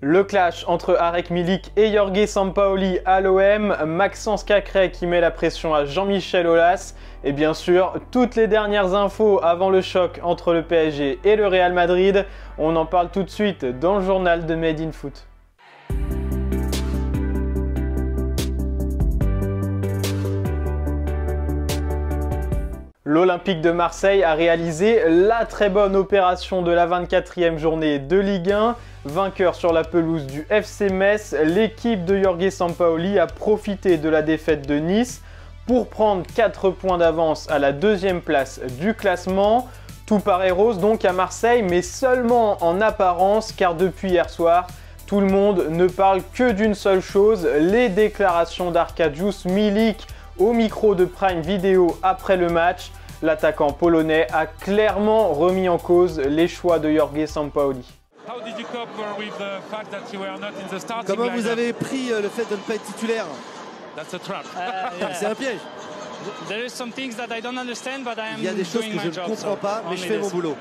Le clash entre Arek Milik et Jorge Sampaoli à l'OM, Maxence Cacré qui met la pression à Jean-Michel Aulas et bien sûr toutes les dernières infos avant le choc entre le PSG et le Real Madrid, on en parle tout de suite dans le journal de Made in Foot. L'Olympique de Marseille a réalisé la très bonne opération de la 24e journée de Ligue 1. Vainqueur sur la pelouse du FC Metz, l'équipe de Jorge Sampaoli a profité de la défaite de Nice pour prendre 4 points d'avance à la deuxième place du classement. Tout paraît rose donc à Marseille, mais seulement en apparence, car depuis hier soir, tout le monde ne parle que d'une seule chose, les déclarations d'Arkadiusz Milik au micro de Prime Video après le match. L'attaquant polonais a clairement remis en cause les choix de Jorge Sampaoli. Comment vous avez pris le fait de ne pas être titulaire? C'est un piège. Il y a des choses que je ne comprends pas, mais je fais mon boulot.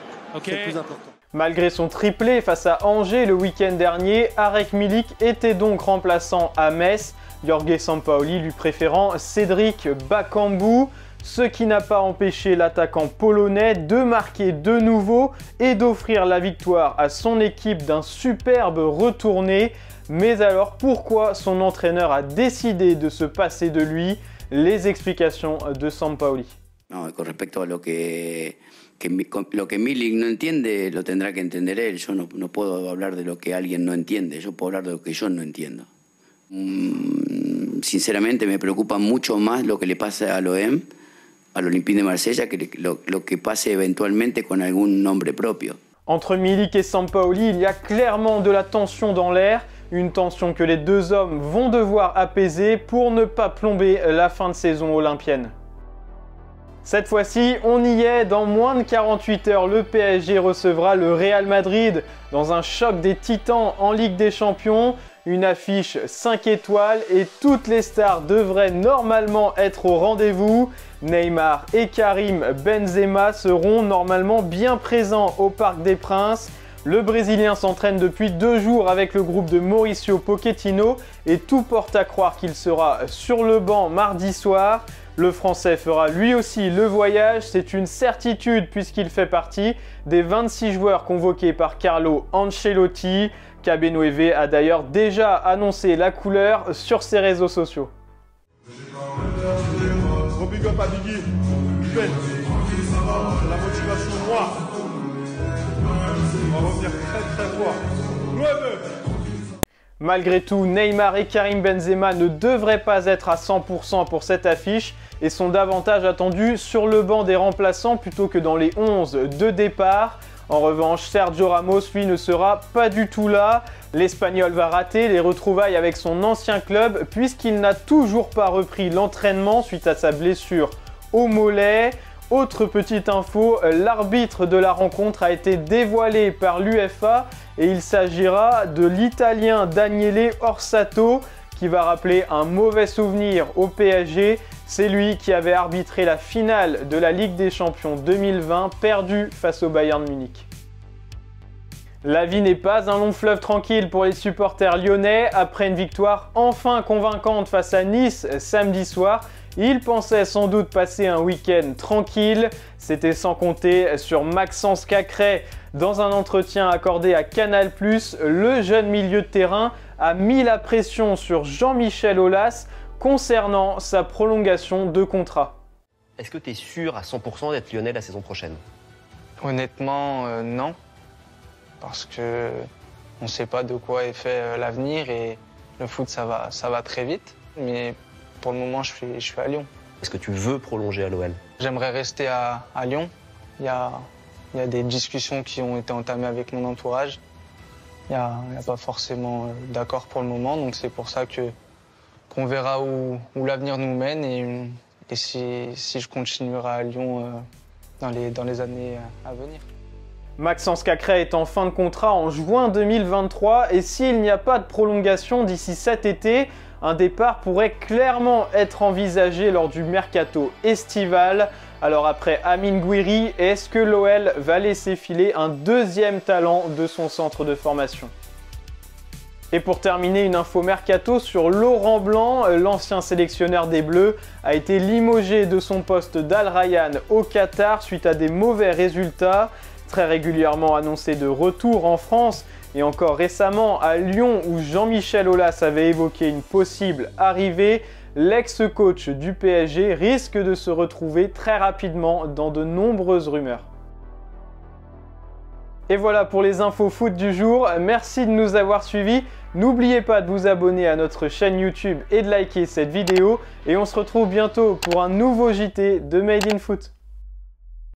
C'est le plus important. Malgré son triplé face à Angers le week-end dernier, Arek Milik était donc remplaçant à Metz, Jorge Sampaoli lui préférant Cédric Bakambu. Ce qui n'a pas empêché l'attaquant polonais de marquer de nouveau et d'offrir la victoire à son équipe d'un superbe retourné. Mais alors pourquoi son entraîneur a décidé de se passer de lui? Les explications de Sampaoli. No, con respecto a lo que Milik no entiende, lo tendrá que entender él. Yo no puedo hablar de lo que alguien no entiende, yo puedo hablar de lo que yo no entiendo. Sinceramente me preocupa mucho más lo que le pasa a l'OM, à l'Olympique de Marseille, que lo que pase éventuellement con algún nombre propio. Entre Milik et Sampaoli, il y a clairement de la tension dans l'air, une tension que les deux hommes vont devoir apaiser pour ne pas plomber la fin de saison olympienne. Cette fois-ci, on y est, dans moins de 48 heures, le PSG recevra le Real Madrid dans un choc des titans en Ligue des Champions. Une affiche 5 étoiles et toutes les stars devraient normalement être au rendez-vous. Neymar et Karim Benzema seront normalement bien présents au Parc des Princes. Le Brésilien s'entraîne depuis 2 jours avec le groupe de Mauricio Pochettino et tout porte à croire qu'il sera sur le banc mardi soir. Le Français fera lui aussi le voyage, c'est une certitude puisqu'il fait partie des 26 joueurs convoqués par Carlo Ancelotti. KB9 a d'ailleurs déjà annoncé la couleur sur ses réseaux sociaux. La motivation noire. On va revenir très fort. Malgré tout, Neymar et Karim Benzema ne devraient pas être à 100% pour cette affiche et sont davantage attendus sur le banc des remplaçants plutôt que dans les 11 de départ. En revanche, Sergio Ramos, lui, ne sera pas du tout là. L'Espagnol va rater les retrouvailles avec son ancien club puisqu'il n'a toujours pas repris l'entraînement suite à sa blessure au mollet. Autre petite info, l'arbitre de la rencontre a été dévoilé par l'UEFA et il s'agira de l'Italien Daniele Orsato qui va rappeler un mauvais souvenir au PSG. C'est lui qui avait arbitré la finale de la Ligue des Champions 2020 perdue face au Bayern Munich. La vie n'est pas un long fleuve tranquille pour les supporters lyonnais. Après une victoire enfin convaincante face à Nice samedi soir, ils pensaient sans doute passer un week-end tranquille. C'était sans compter sur Maxence Cacré. Dans un entretien accordé à Canal+, le jeune milieu de terrain a mis la pression sur Jean-Michel Aulas concernant sa prolongation de contrat. Est-ce que tu es sûr à 100% d'être lyonnais la saison prochaine? Honnêtement, non. Parce que on ne sait pas de quoi est fait l'avenir et le foot, ça va très vite. Mais pour le moment, je suis à Lyon. Est-ce que tu veux prolonger à l'OL? J'aimerais rester à Lyon. Il y a des discussions qui ont été entamées avec mon entourage. Il n'y a pas forcément d'accord pour le moment. Donc c'est pour ça qu'on verra où l'avenir nous mène et si je continuerai à Lyon dans les années à venir. Maxence Cacré est en fin de contrat en juin 2023 et s'il n'y a pas de prolongation d'ici cet été, un départ pourrait clairement être envisagé lors du mercato estival. Alors après Amine Gouiri, est-ce que l'OL va laisser filer un deuxième talent de son centre de formation? Et pour terminer, une info mercato sur Laurent Blanc, l'ancien sélectionneur des Bleus, a été limogé de son poste d'Al Rayyan au Qatar suite à des mauvais résultats, très régulièrement annoncé de retour en France et encore récemment à Lyon où Jean-Michel Aulas avait évoqué une possible arrivée. L'ex-coach du PSG risque de se retrouver très rapidement dans de nombreuses rumeurs. Et voilà pour les infos foot du jour, merci de nous avoir suivis. N'oubliez pas de vous abonner à notre chaîne YouTube et de liker cette vidéo. Et on se retrouve bientôt pour un nouveau JT de Made in Foot.